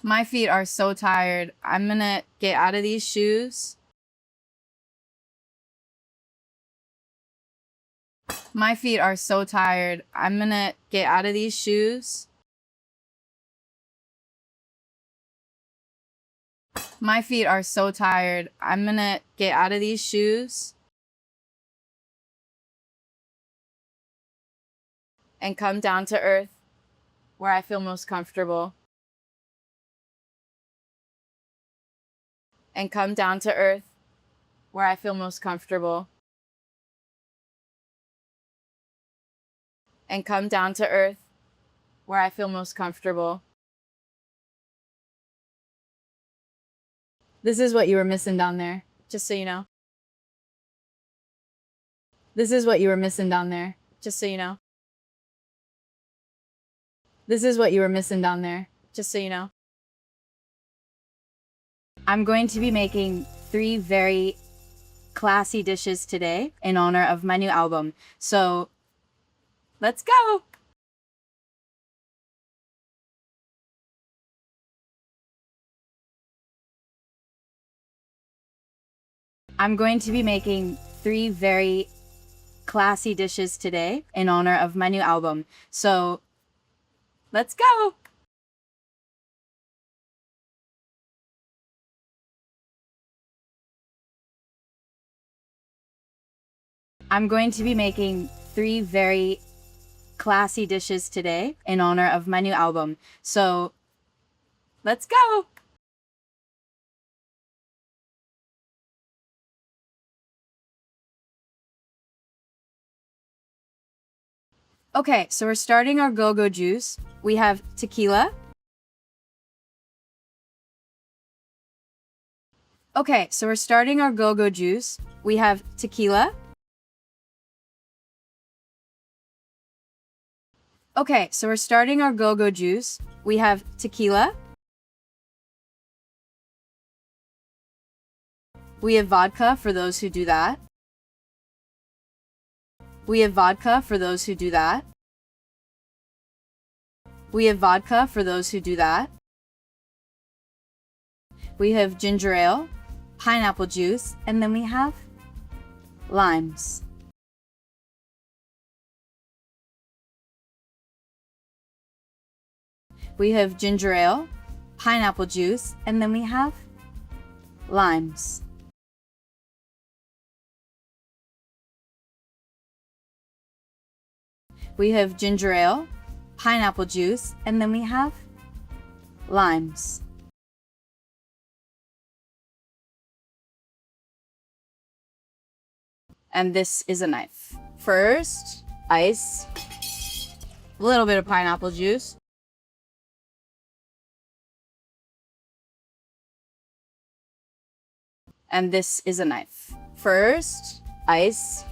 My feet are so tired. I'm gonna get out of these shoes. My feet are so tired. I'm gonna get out of these shoes. My feet are so tired. I'm gonna get out of these shoes. And come down to earth, where I feel most comfortable. And come down to earth, where I feel most comfortable. And come down to earth, where I feel most comfortable. This is what you were missing down there, just so you know. This is what you were missing down there, just so you know. This is what you were missing down there, just so you know. I'm going to be making 3 very classy dishes today in honor of my new album. So, let's go! I'm going to be making 3 very classy dishes today in honor of my new album. So, let's go! I'm going to be making 3 very classy dishes today in honor of my new album. So, let's go! Okay, so we're starting our go-go juice. We have tequila. Okay, so we're starting our go-go juice. We have tequila. Okay, so we're starting our go-go juice. We have tequila. We have vodka for those who do that. We have vodka for those who do that. We have vodka for those who do that. We have ginger ale, pineapple juice, and then we have limes. We have ginger ale, pineapple juice, and then we have limes. We have ginger ale, pineapple juice, and then we have limes. And this is a knife. First, ice, a little bit of pineapple juice. And this is a knife. First, ice,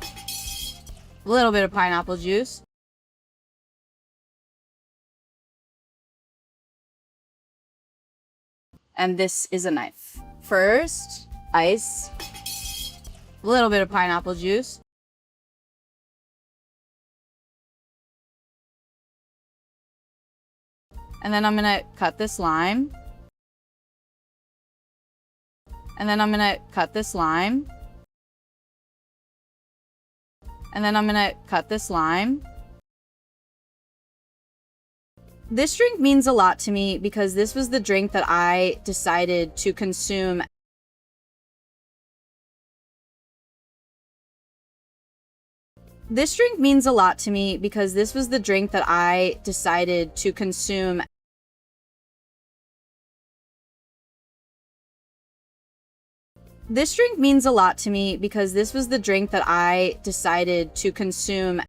a little bit of pineapple juice. And this is a knife. First, ice, a little bit of pineapple juice. And then I'm gonna cut this lime. And then I'm gonna cut this lime. And then I'm gonna cut this lime. This drink means a lot to me because this was the drink that I decided to consume. This drink means a lot to me because this was the drink that I decided to consume. This drink means a lot to me because this was the drink that I decided to consume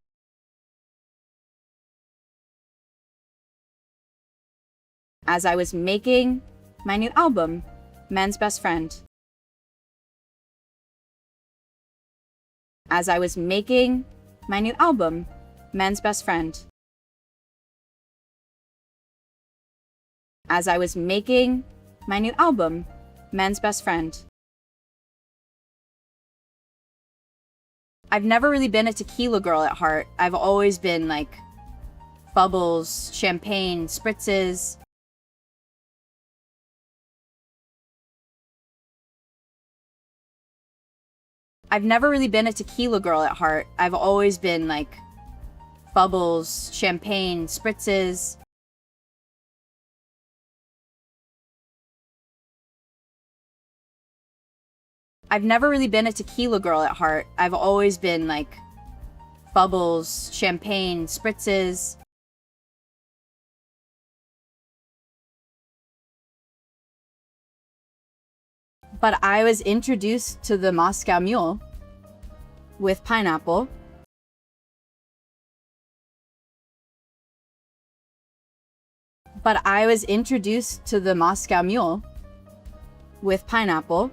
as I was making my new album, Men's Best Friend. As I was making my new album, Men's Best Friend. As I was making my new album, Men's Best Friend. I've never really been a tequila girl at heart. I've always been like bubbles, champagne, spritzes. I've never really been a tequila girl at heart. I've always been like bubbles, champagne, spritzes. I've never really been a tequila girl at heart. I've always been like bubbles, champagne, spritzes. But I was introduced to the Moscow Mule with pineapple. But I was introduced to the Moscow Mule with pineapple.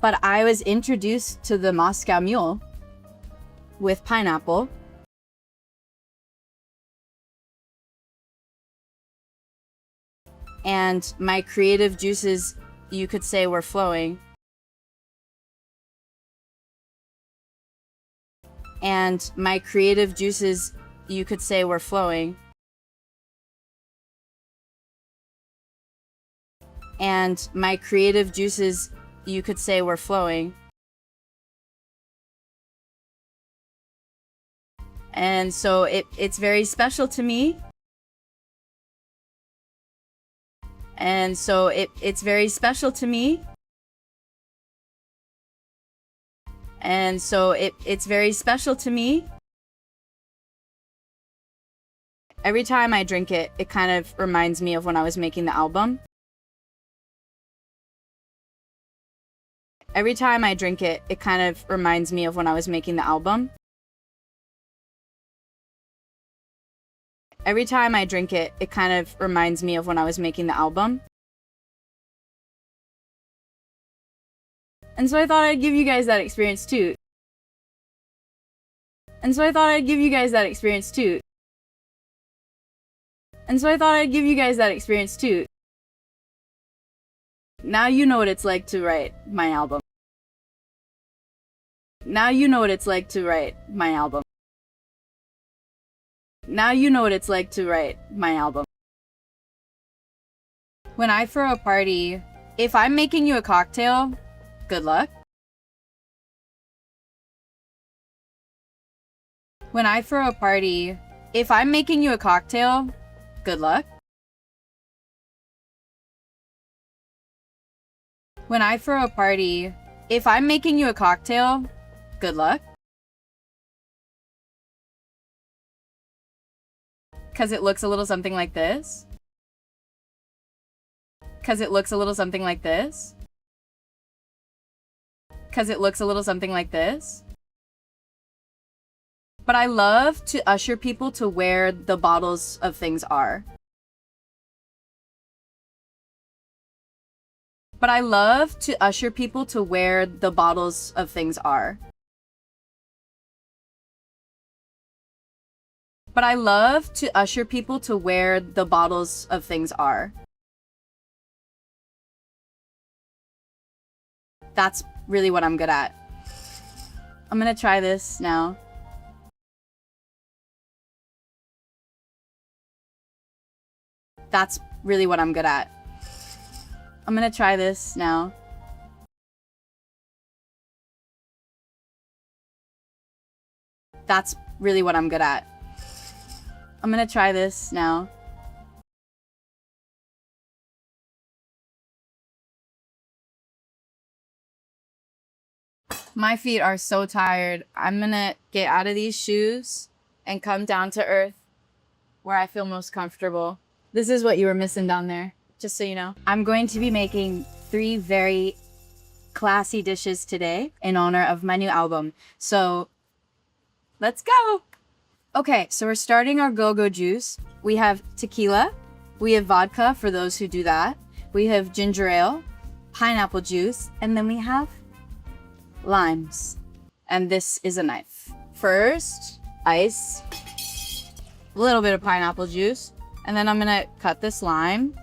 But I was introduced to the Moscow Mule with pineapple. And my creative juices, you could say, were flowing. And my creative juices, you could say, were flowing. And my creative juices, you could say, were flowing. And so it's very special to me. And so it's very special to me. And so it's very special to me. Every time I drink it, it kind of reminds me of when I was making the album. Every time I drink it, it kind of reminds me of when I was making the album. Every time I drink it, it kind of reminds me of when I was making the album. And so I thought I'd give you guys that experience too. And so I thought I'd give you guys that experience too. And so I thought I'd give you guys that experience too. Now you know what it's like to write my album. Now you know what it's like to write my album. Now you know what it's like to write my album. When I throw a party, if I'm making you a cocktail, good luck. When I throw a party, if I'm making you a cocktail, good luck. When I throw a party, if I'm making you a cocktail, good luck. 'Cause it looks a little something like this. 'Cause it looks a little something like this. 'Cause it looks a little something like this. But I love to usher people to where the bottles of things are. But I love to usher people to where the bottles of things are. But I love to usher people to where the bottles of things are. That's really what I'm good at. I'm gonna try this now. That's really what I'm good at. I'm gonna try this now. That's really what I'm good at. I'm gonna try this now. My feet are so tired. I'm gonna get out of these shoes and come down to earth where I feel most comfortable. This is what you were missing down there, just so you know. I'm going to be making 3 very classy dishes today in honor of my new album. So let's go. Okay, so we're starting our go-go juice. We have tequila, we have vodka for those who do that, we have ginger ale, pineapple juice, and then we have limes. And this is a knife. First, ice, a little bit of pineapple juice, and then I'm gonna cut this lime.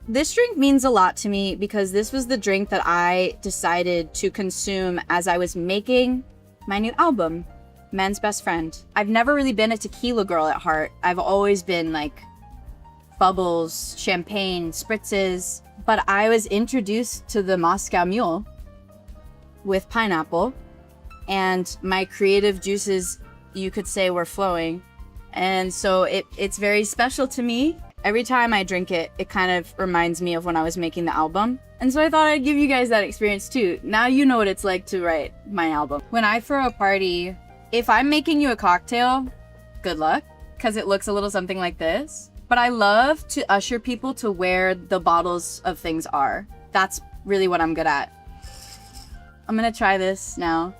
This drink means a lot to me because this was the drink that I decided to consume as I was making my new album, Men's Best Friend. I've never really been a tequila girl at heart. I've always been like bubbles, champagne, spritzes. But I was introduced to the Moscow Mule with pineapple, and my creative juices, you could say, were flowing. And so it's very special to me. Every time I drink it, it kind of reminds me of when I was making the album. And so I thought I'd give you guys that experience too. Now you know what it's like to write my album. When I throw a party, if I'm making you a cocktail, good luck, because it looks a little something like this. But I love to usher people to where the bottles of things are. That's really what I'm good at. I'm gonna try this now.